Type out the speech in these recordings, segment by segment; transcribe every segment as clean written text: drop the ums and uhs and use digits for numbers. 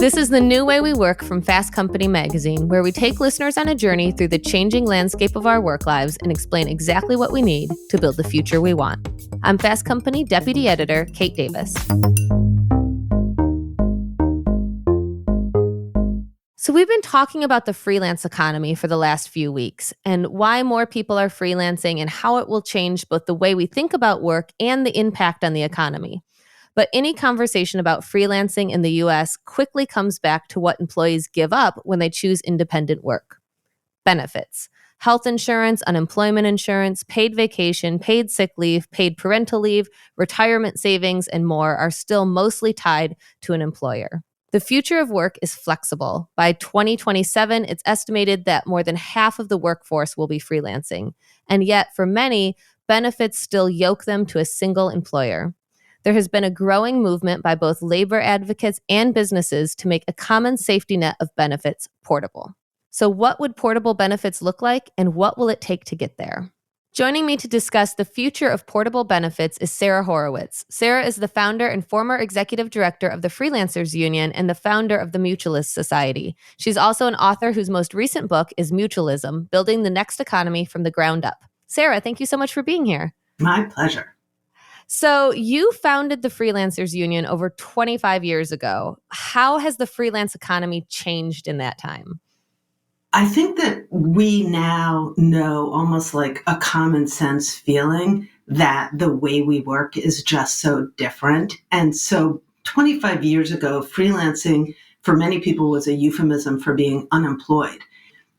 This is The New Way We Work from Fast Company magazine, where we take listeners on a journey through the changing landscape of our work lives and explain exactly what we need to build the future we want. I'm Fast Company Deputy Editor Kate Davis. So we've been talking about the freelance economy for the last few weeks and why more people are freelancing and how it will change both the way we think about work and the impact on the economy. But any conversation about freelancing in the U.S. quickly comes back to what employees give up when they choose independent work. Benefits. Health insurance, unemployment insurance, paid vacation, paid sick leave, paid parental leave, retirement savings, and more are still mostly tied to an employer. The future of work is flexible. By 2027, it's estimated that more than half of the workforce will be freelancing. And yet, for many, benefits still yoke them to a single employer. There has been a growing movement by both labor advocates and businesses to make a common safety net of benefits portable. So what would portable benefits look like, and what will it take to get there? Joining me to discuss the future of portable benefits is Sara Horowitz. Sara is the founder and former executive director of the Freelancers Union and the founder of the Mutualists Society. She's also an author whose most recent book is Mutualism, Building the Next Economy from the Ground Up. Sara, thank you so much for being here. My pleasure. So you founded the Freelancers Union over 25 years ago. How has the freelance economy changed in that time? I think that we now know, almost like a common sense feeling, that the way we work is just so different. And so 25 years ago, freelancing for many people was a euphemism for being unemployed.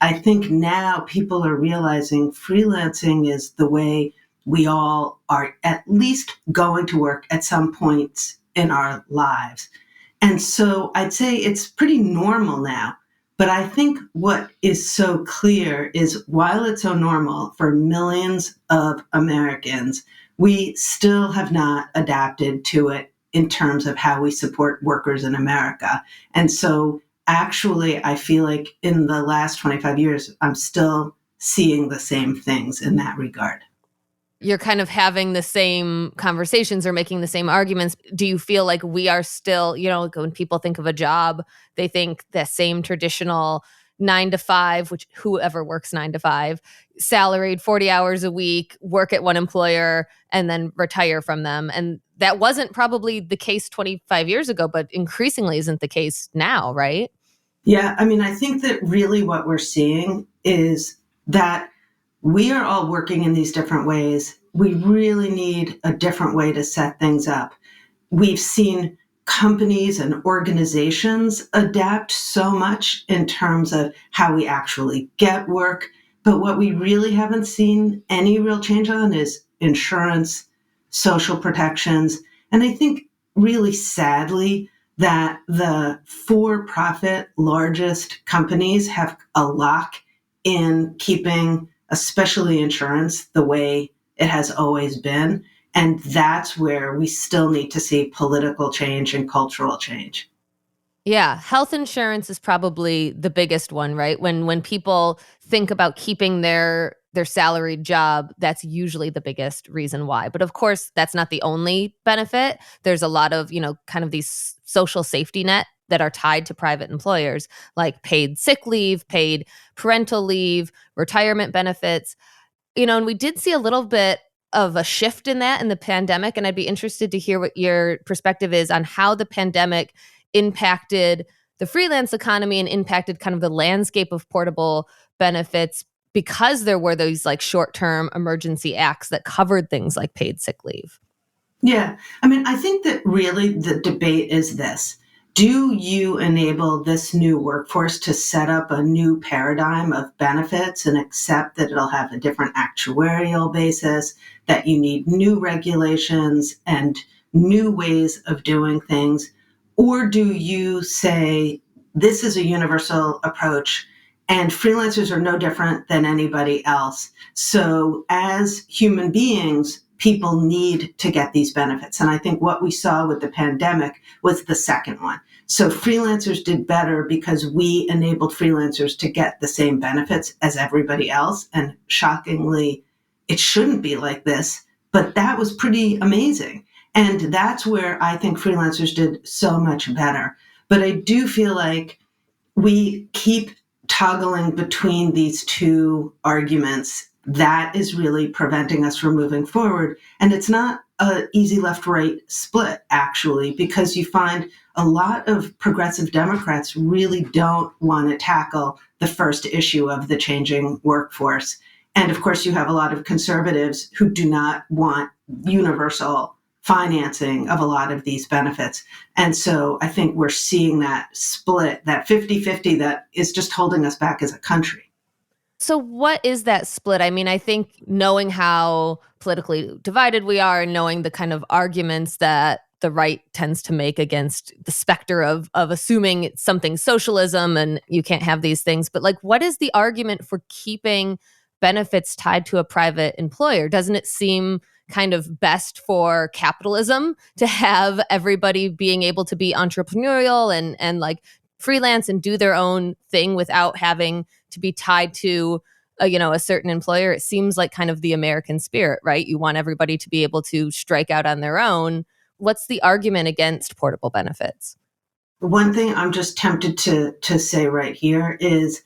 I think now people are realizing freelancing is the way we all are at least going to work at some points in our lives. And so I'd say it's pretty normal now. But I think what is so clear is while it's so normal for millions of Americans, we still have not adapted to it in terms of how we support workers in America. And so actually, I feel like in the last 25 years, I'm still seeing the same things in that regard. You're kind of having the same conversations or making the same arguments. Do you feel like we are still, when people think of a job, they think the same traditional 9 to 5, which whoever works 9 to 5, salaried 40 hours a week, work at one employer, and then retire from them. And that wasn't probably the case 25 years ago, but increasingly isn't the case now, right? Yeah, I think that really what we're seeing is that we are all working in these different ways. We really need a different way to set things up. We've seen companies and organizations adapt so much in terms of how we actually get work. But what we really haven't seen any real change on is insurance, social protections. And I think really sadly that the for-profit largest companies have a lock in keeping especially insurance, the way it has always been. And that's where we still need to see political change and cultural change. Yeah, health insurance is probably the biggest one, right? When people think about keeping their salaried job, that's usually the biggest reason why. But of course, that's not the only benefit. There's a lot of, kind of these social safety net that are tied to private employers, like paid sick leave, paid parental leave, retirement benefits. And we did see a little bit of a shift in that in the pandemic. And I'd be interested to hear what your perspective is on how the pandemic impacted the freelance economy and impacted kind of the landscape of portable benefits, because there were those like short-term emergency acts that covered things like paid sick leave. Yeah. I think that really the debate is this. Do you enable this new workforce to set up a new paradigm of benefits and accept that it'll have a different actuarial basis, that you need new regulations and new ways of doing things? Or do you say, this is a universal approach and freelancers are no different than anybody else? So as human beings, people need to get these benefits. And I think what we saw with the pandemic was the second one. So freelancers did better because we enabled freelancers to get the same benefits as everybody else. And shockingly, it shouldn't be like this, but that was pretty amazing. And that's where I think freelancers did so much better. But I do feel like we keep toggling between these two arguments. That is really preventing us from moving forward. And it's not an easy left-right split, actually, because you find a lot of progressive Democrats really don't want to tackle the first issue of the changing workforce. And of course, you have a lot of conservatives who do not want universal financing of a lot of these benefits. And so I think we're seeing that split, that 50-50 that is just holding us back as a country. So what is that split? I mean, I think knowing how politically divided we are and knowing the kind of arguments that the right tends to make against the specter of assuming it's something socialism and you can't have these things. But like, what is the argument for keeping benefits tied to a private employer? Doesn't it seem kind of best for capitalism to have everybody being able to be entrepreneurial and like freelance and do their own thing without having to be tied to a certain employer? It seems like kind of the American spirit, right? You want everybody to be able to strike out on their own. What's the argument against portable benefits? One thing I'm just tempted to say right here is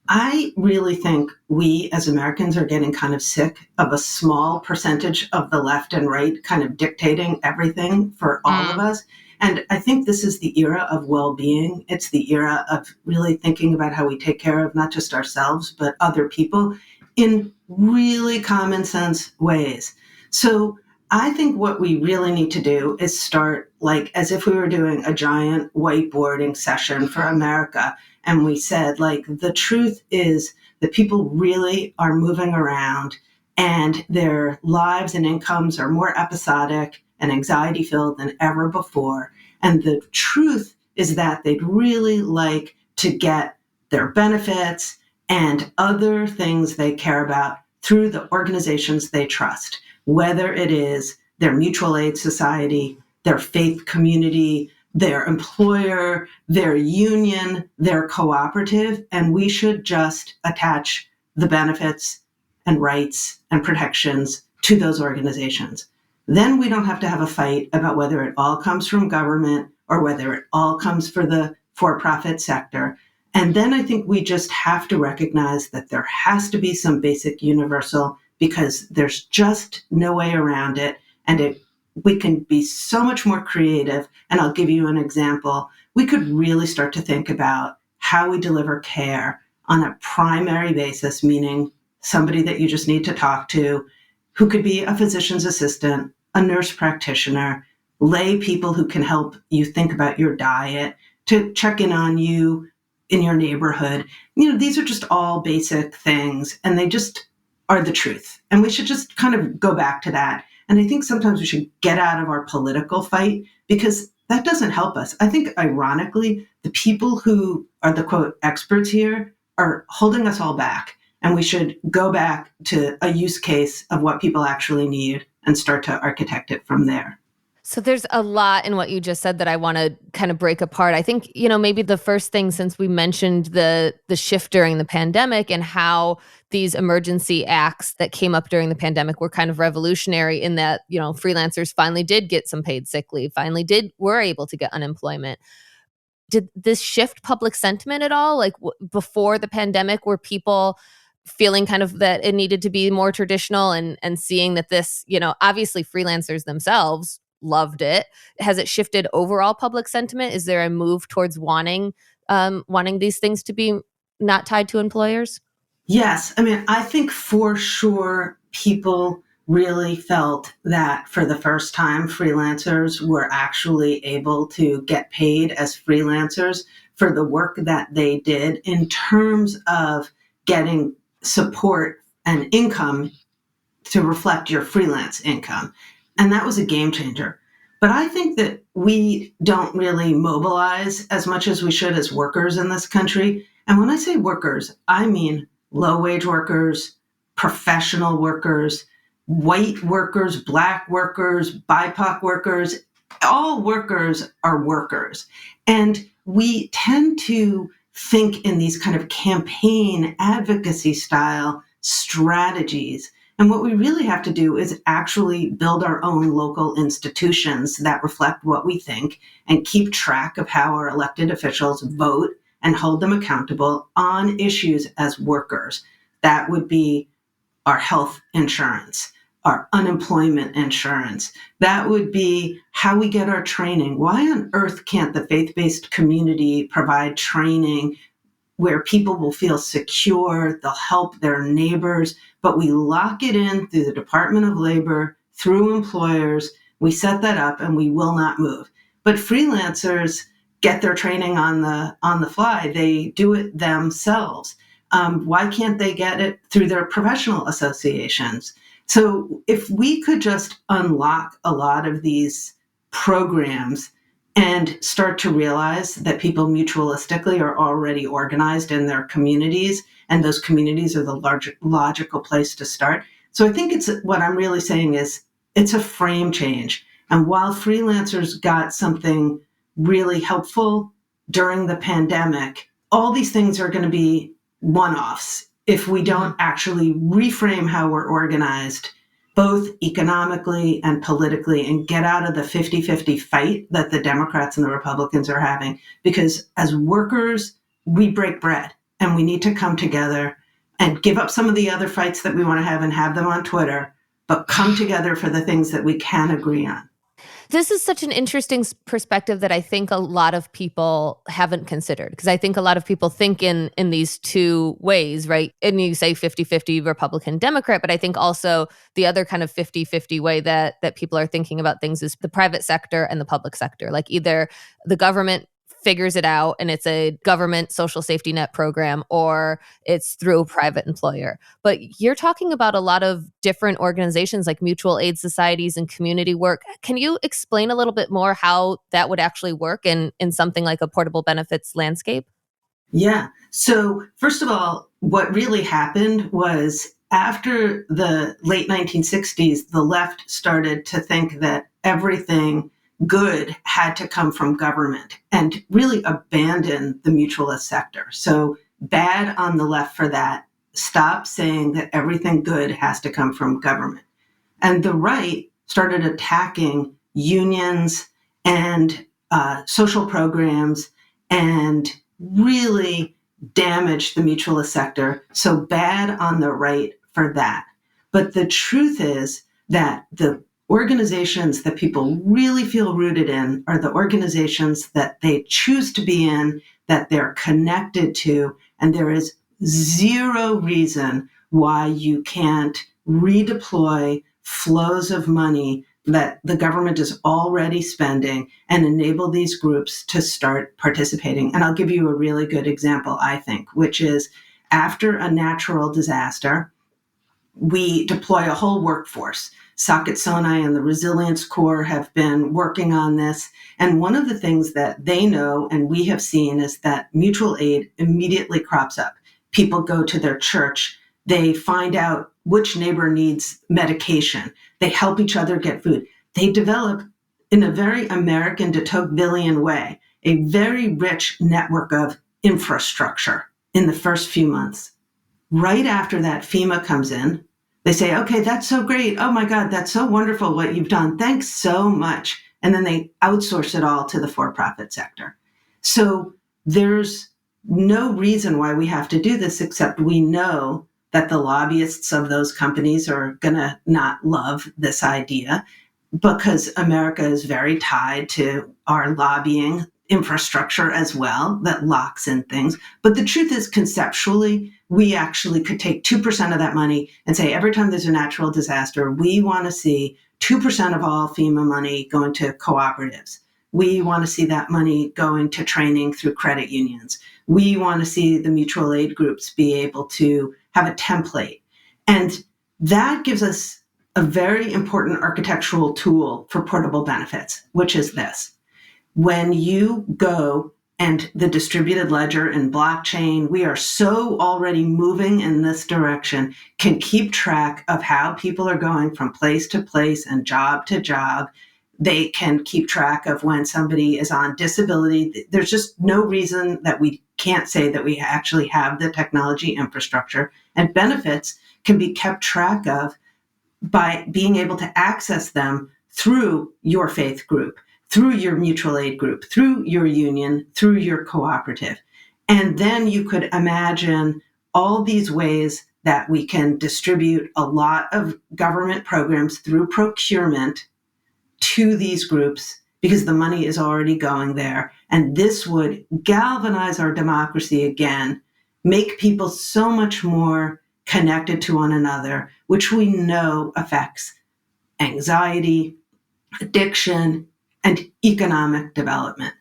I really think we as Americans are getting kind of sick of a small percentage of the left and right kind of dictating everything for all of us. And I think this is the era of well-being. It's the era of really thinking about how we take care of not just ourselves, but other people in really common sense ways. So I think what we really need to do is start like as if we were doing a giant whiteboarding session for America. And we said, like, the truth is that people really are moving around and their lives and incomes are more episodic and anxiety filled than ever before. And the truth is that they'd really like to get their benefits and other things they care about through the organizations they trust, whether it is their mutual aid society, their faith community, their employer, their union, their cooperative, and we should just attach the benefits and rights and protections to those organizations. Then we don't have to have a fight about whether it all comes from government or whether it all comes for the for-profit sector. And then I think we just have to recognize that there has to be some basic universal because there's just no way around it. And we can be so much more creative. And I'll give you an example. We could really start to think about how we deliver care on a primary basis, meaning somebody that you just need to talk to, who could be a physician's assistant, a nurse practitioner, lay people who can help you think about your diet, to check in on you in your neighborhood. These are just all basic things, and they just are the truth. And we should just kind of go back to that. And I think sometimes we should get out of our political fight because that doesn't help us. I think, ironically, the people who are the, quote, experts here are holding us all back. And we should go back to a use case of what people actually need and start to architect it from there. So there's a lot in what you just said that I want to kind of break apart. I think, maybe the first thing, since we mentioned the shift during the pandemic and how these emergency acts that came up during the pandemic were kind of revolutionary in that, freelancers finally did get some paid sick leave, were able to get unemployment. Did this shift public sentiment at all? Like before the pandemic, were people feeling kind of that it needed to be more traditional and seeing that this, obviously freelancers themselves loved it. Has it shifted overall public sentiment? Is there a move towards wanting these things to be not tied to employers? Yes. I mean, I think for sure people really felt that for the first time, freelancers were actually able to get paid as freelancers for the work that they did in terms of getting support and income to reflect your freelance income. And that was a game changer. But I think that we don't really mobilize as much as we should as workers in this country. And when I say workers, I mean low-wage workers, professional workers, white workers, Black workers, BIPOC workers. All workers are workers. And we tend to think in these kind of campaign advocacy style strategies. And what we really have to do is actually build our own local institutions that reflect what we think and keep track of how our elected officials vote and hold them accountable on issues as workers. That would be our health insurance, our unemployment insurance. That would be how we get our training. Why on earth can't the faith-based community provide training where people will feel secure, they'll help their neighbors, but we lock it in through the Department of Labor, through employers. We set that up and we will not move. But freelancers get their training on the fly. They do it themselves. Why can't they get it through their professional associations? So if we could just unlock a lot of these programs and start to realize that people mutualistically are already organized in their communities, and those communities are the logical place to start. So I think what I'm really saying is it's a frame change. And while freelancers got something really helpful during the pandemic, all these things are going to be one-offs if we don't actually reframe how we're organized, both economically and politically, and get out of the 50-50 fight that the Democrats and the Republicans are having. Because as workers, we break bread, and we need to come together and give up some of the other fights that we want to have and have them on Twitter, but come together for the things that we can agree on. This is such an interesting perspective that I think a lot of people haven't considered, because I think a lot of people think in these two ways, right? And you say 50-50 Republican Democrat, but I think also the other kind of 50-50 way that people are thinking about things is the private sector and the public sector. Like either the government figures it out and it's a government social safety net program, or it's through a private employer. But you're talking about a lot of different organizations like mutual aid societies and community work. Can you explain a little bit more how that would actually work in something like a portable benefits landscape? Yeah. So first of all, what really happened was after the late 1960s, the left started to think that everything good had to come from government and really abandon the mutualist sector. So bad on the left for that. Stop saying that everything good has to come from government. And the right started attacking unions and social programs and really damaged the mutualist sector. So bad on the right for that. But the truth is that the organizations that people really feel rooted in are the organizations that they choose to be in, that they're connected to, and there is zero reason why you can't redeploy flows of money that the government is already spending and enable these groups to start participating. And I'll give you a really good example, I think, which is after a natural disaster, we deploy a whole workforce. Socket Sonai and the Resilience Corps have been working on this. And one of the things that they know and we have seen is that mutual aid immediately crops up. People go to their church. They find out which neighbor needs medication. They help each other get food. They develop, in a very American de Tocquevillian way, a very rich network of infrastructure in the first few months. Right after that, FEMA comes in. They say, okay, that's so great. Oh my God, that's so wonderful what you've done. Thanks so much. And then they outsource it all to the for-profit sector. So there's no reason why we have to do this, except we know that the lobbyists of those companies are going to not love this idea, because America is very tied to our lobbying infrastructure as well that locks in things. But the truth is, conceptually, we actually could take 2% of that money and say, every time there's a natural disaster, we want to see 2% of all FEMA money going to cooperatives. We want to see that money going to training through credit unions. We want to see the mutual aid groups be able to have a template. And that gives us a very important architectural tool for portable benefits, which is this. When you go and the distributed ledger and blockchain, we are so already moving in this direction, can keep track of how people are going from place to place and job to job. They can keep track of when somebody is on disability. There's just no reason that we can't say that we actually have the technology infrastructure, and benefits can be kept track of by being able to access them through your faith group, through your mutual aid group, through your union, through your cooperative. And then you could imagine all these ways that we can distribute a lot of government programs through procurement to these groups because the money is already going there. And this would galvanize our democracy again, make people so much more connected to one another, which we know affects anxiety, addiction, and economic development.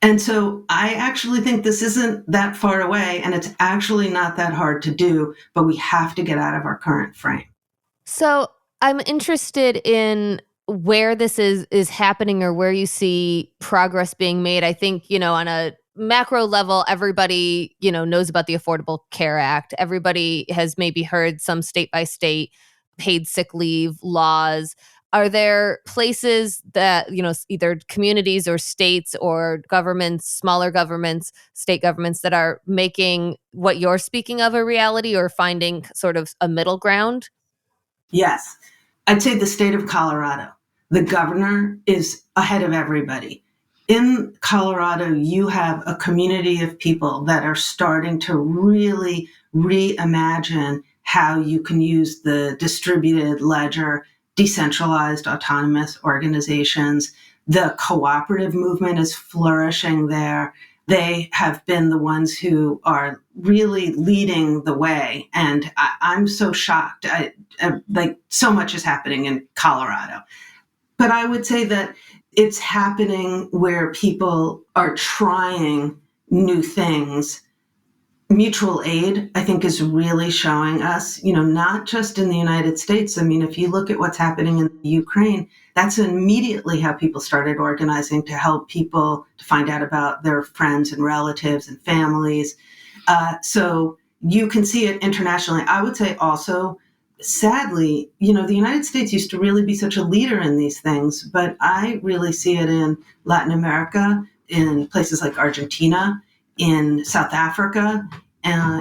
And so I actually think this isn't that far away, and it's actually not that hard to do, but we have to get out of our current frame. So I'm interested in where this is happening or where you see progress being made. I think, on a macro level, everybody, knows about the Affordable Care Act. Everybody has maybe heard some state by state paid sick leave laws. Are there places that, either communities or states or governments, smaller governments, state governments that are making what you're speaking of a reality or finding sort of a middle ground? Yes, I'd say the state of Colorado. The governor is ahead of everybody. In Colorado, you have a community of people that are starting to really reimagine how you can use the distributed ledger, decentralized autonomous organizations. The cooperative movement is flourishing there. They have been the ones who are really leading the way. And I'm so shocked. Like so much is happening in Colorado. But I would say that it's happening where people are trying new things. Mutual aid, I think, is really showing us, not just in the United States. I mean, if you look at what's happening in Ukraine, that's immediately how people started organizing to help people to find out about their friends and relatives and families. So you can see it internationally. I would say also, sadly, the United States used to really be such a leader in these things, but I really see it in Latin America, in places like Argentina, in South Africa,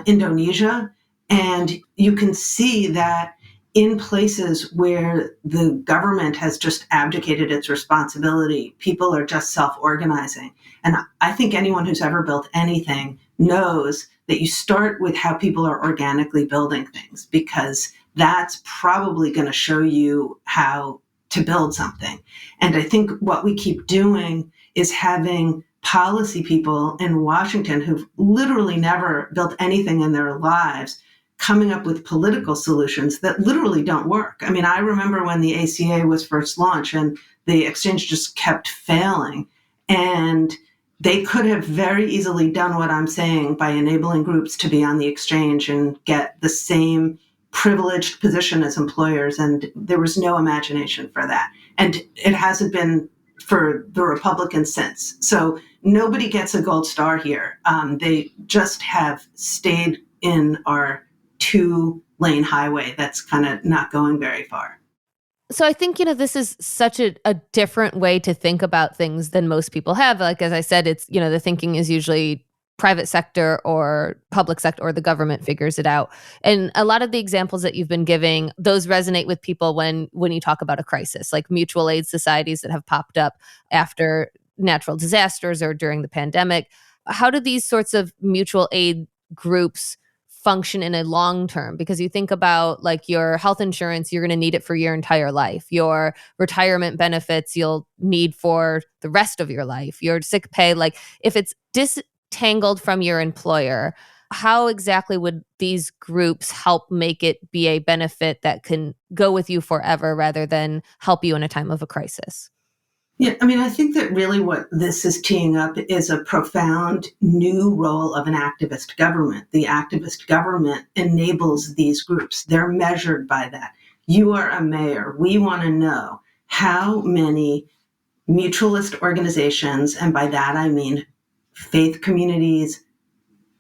Indonesia. And you can see that in places where the government has just abdicated its responsibility, people are just self-organizing. And I think anyone who's ever built anything knows that you start with how people are organically building things, because that's probably going to show you how to build something. And I think what we keep doing is having policy people in Washington who've literally never built anything in their lives coming up with political solutions that literally don't work. I mean, I remember when the ACA was first launched and the exchange just kept failing. And they could have very easily done what I'm saying by enabling groups to be on the exchange and get the same privileged position as employers. And there was no imagination for that. And it hasn't been for the Republicans since. So nobody gets a gold star here. They just have stayed in our 2-lane highway that's kind of not going very far. So I think, this is such a different way to think about things than most people have. Like, as I said, it's, the thinking is usually private sector or public sector or the government figures it out. And a lot of the examples that you've been giving, those resonate with people when you talk about a crisis, like mutual aid societies that have popped up after natural disasters or during the pandemic. How do these sorts of mutual aid groups function in a long term? Because you think about like your health insurance, you're going to need it for your entire life. Your retirement benefits, you'll need for the rest of your life. Your sick pay, like if it's disentangled from your employer, how exactly would these groups help make it be a benefit that can go with you forever rather than help you in a time of a crisis? Yeah, I mean, I think that really what this is teeing up is a profound new role of an activist government. The activist government enables these groups. They're measured by that. You are a mayor. We want to know how many mutualist organizations, and by that I mean faith communities,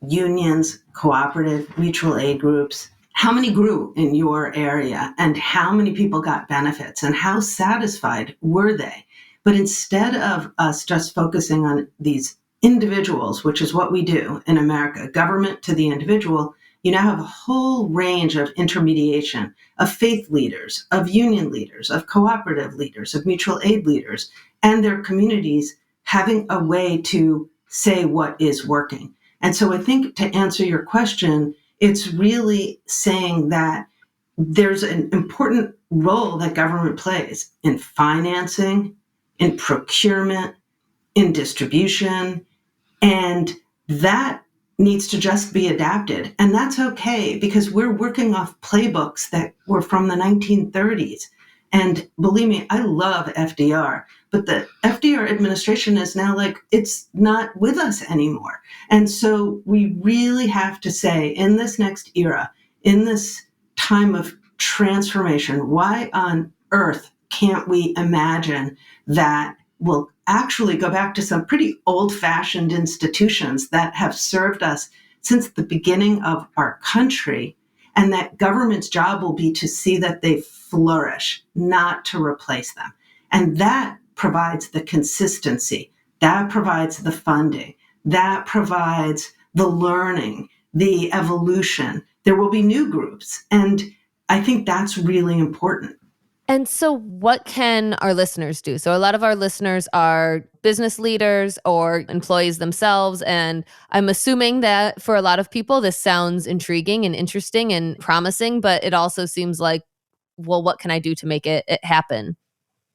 unions, cooperative, mutual aid groups, how many grew in your area and how many people got benefits and how satisfied were they? But instead of us just focusing on these individuals, which is what we do in America, government to the individual, you now have a whole range of intermediation of faith leaders, of union leaders, of cooperative leaders, of mutual aid leaders, and their communities having a way to say what is working. And so I think to answer your question, it's really saying that there's an important role that government plays in financing, in procurement, in distribution, and that needs to just be adapted. And that's okay because we're working off playbooks that were from the 1930s. And believe me, I love FDR, but the FDR administration is now like, it's not with us anymore. And so we really have to say in this next era, in this time of transformation, why on earth can't we imagine that we'll actually go back to some pretty old-fashioned institutions that have served us since the beginning of our country, and that government's job will be to see that they flourish, not to replace them. And that provides the consistency, that provides the funding, that provides the learning, the evolution. There will be new groups, and I think that's really important. And so what can our listeners do? So a lot of our listeners are business leaders or employees themselves. And I'm assuming that for a lot of people, this sounds intriguing and interesting and promising, but it also seems like, well, what can I do to make it happen?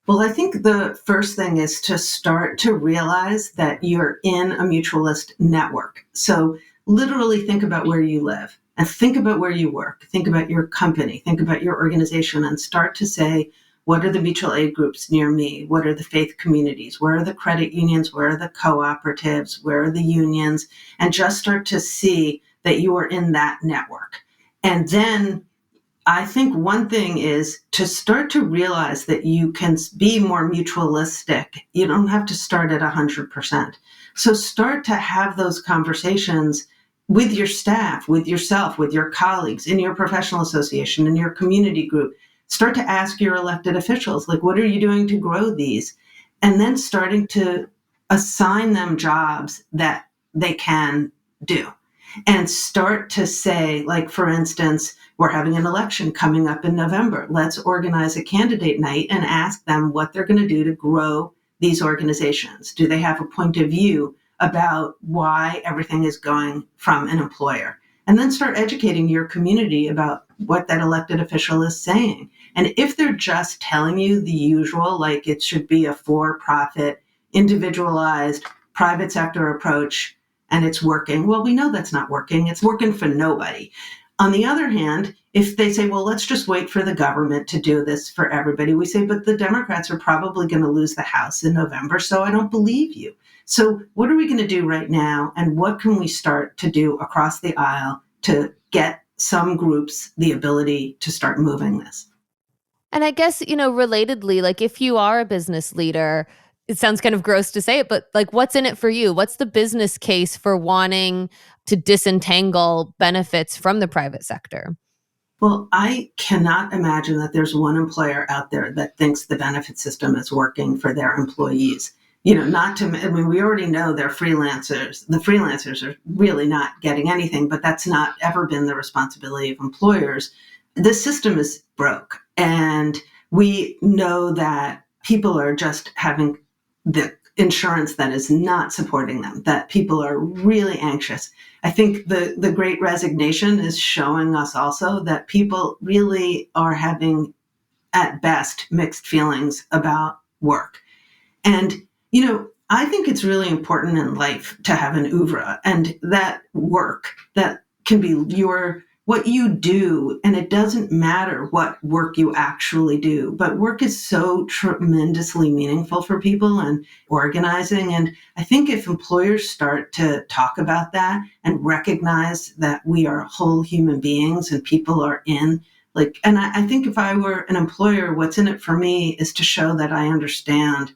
Well, I think the first thing is to start to realize that you're in a mutualist network. So literally think about where you live and think about where you work. Think about your company, think about your organization, and start to say, what are the mutual aid groups near me? What are the faith communities? Where are the credit unions? Where are the cooperatives? Where are the unions? And just start to see that you are in that network. And then I think one thing is to start to realize that you can be more mutualistic. You don't have to start at 100%. So start to have those conversations with your staff, with yourself, with your colleagues, in your professional association, in your community group. Start to ask your elected officials, like, what are you doing to grow these? And then starting to assign them jobs that they can do. And start to say, like, for instance, we're having an election coming up in November. Let's organize a candidate night and ask them what they're going to do to grow these organizations. Do they have a point of view about why everything is going from an employer? And then start educating your community about what that elected official is saying. And if they're just telling you the usual, like it should be a for-profit, individualized, private sector approach, and it's working, well, we know that's not working. It's working for nobody. On the other hand, if they say, well, let's just wait for the government to do this for everybody, we say, but the Democrats are probably going to lose the House in November, so I don't believe you. So what are we going to do right now? And what can we start to do across the aisle to get some groups the ability to start moving this? And I guess, relatedly, like if you are a business leader, it sounds kind of gross to say it, but like what's in it for you? What's the business case for wanting to disentangle benefits from the private sector? Well, I cannot imagine that there's one employer out there that thinks the benefit system is working for their employees. We already know they're freelancers. The freelancers are really not getting anything, but that's not ever been the responsibility of employers. The system is broke. And we know that people are just having the insurance that is not supporting them, that people are really anxious. I think the Great Resignation is showing us also that people really are having, at best, mixed feelings about work. And, I think it's really important in life to have an oeuvre, and that work that can be what you do. And it doesn't matter what work you actually do, but work is so tremendously meaningful for people and organizing. And I think if employers start to talk about that and recognize that we are whole human beings and people are and I think if I were an employer, what's in it for me is to show that I understand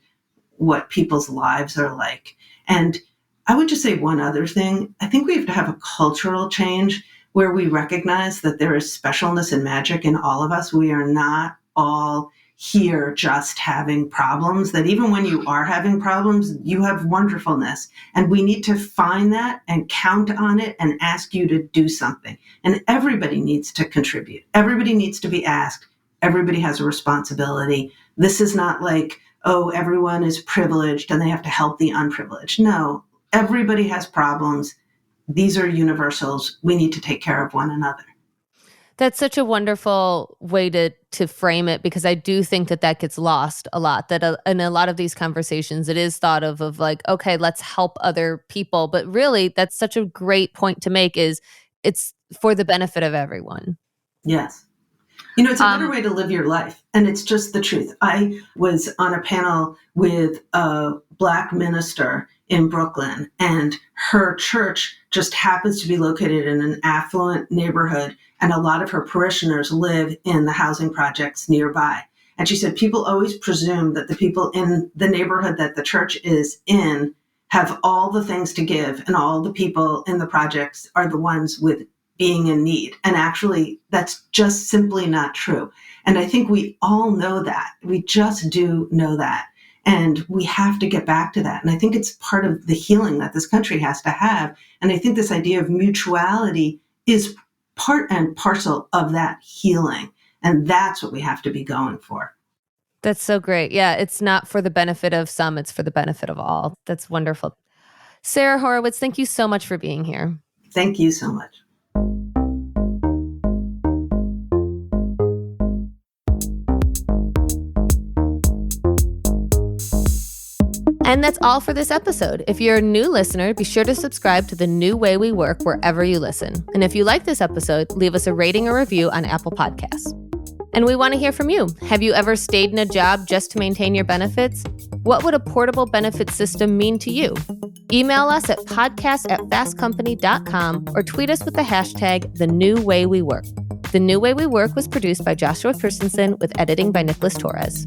what people's lives are like. And I would just say one other thing. I think we have to have a cultural change where we recognize that there is specialness and magic in all of us. We are not all here just having problems, that even when you are having problems, you have wonderfulness. And we need to find that and count on it and ask you to do something. And everybody needs to contribute. Everybody needs to be asked. Everybody has a responsibility. This is not like, oh, everyone is privileged and they have to help the unprivileged. No, everybody has problems. These are universals. We need to take care of one another. That's such a wonderful way to frame it, because I do think that gets lost a lot, that in a lot of these conversations, it is thought of like, okay, let's help other people. But really, that's such a great point to make, is it's for the benefit of everyone. Yes. It's a better way to live your life. And it's just the truth. I was on a panel with a Black minister in Brooklyn, and her church just happens to be located in an affluent neighborhood, and a lot of her parishioners live in the housing projects nearby. And she said people always presume that the people in the neighborhood that the church is in have all the things to give, and all the people in the projects are the ones with being in need. And actually, that's just simply not true. And I think we all know that. We just do know that. And we have to get back to that. And I think it's part of the healing that this country has to have. And I think this idea of mutuality is part and parcel of that healing. And that's what we have to be going for. That's so great. Yeah, it's not for the benefit of some, it's for the benefit of all. That's wonderful. Sara Horowitz, thank you so much for being here. Thank you so much. And that's all for this episode. If you're a new listener, be sure to subscribe to The New Way We Work wherever you listen. And if you like this episode, leave us a rating or review on Apple Podcasts. And we want to hear from you. Have you ever stayed in a job just to maintain your benefits? What would a portable benefit system mean to you? Email us at podcast@fastcompany.com or tweet us with the hashtag #TheNewWayWeWork. The New Way We Work was produced by Joshua Christensen with editing by Nicholas Torres.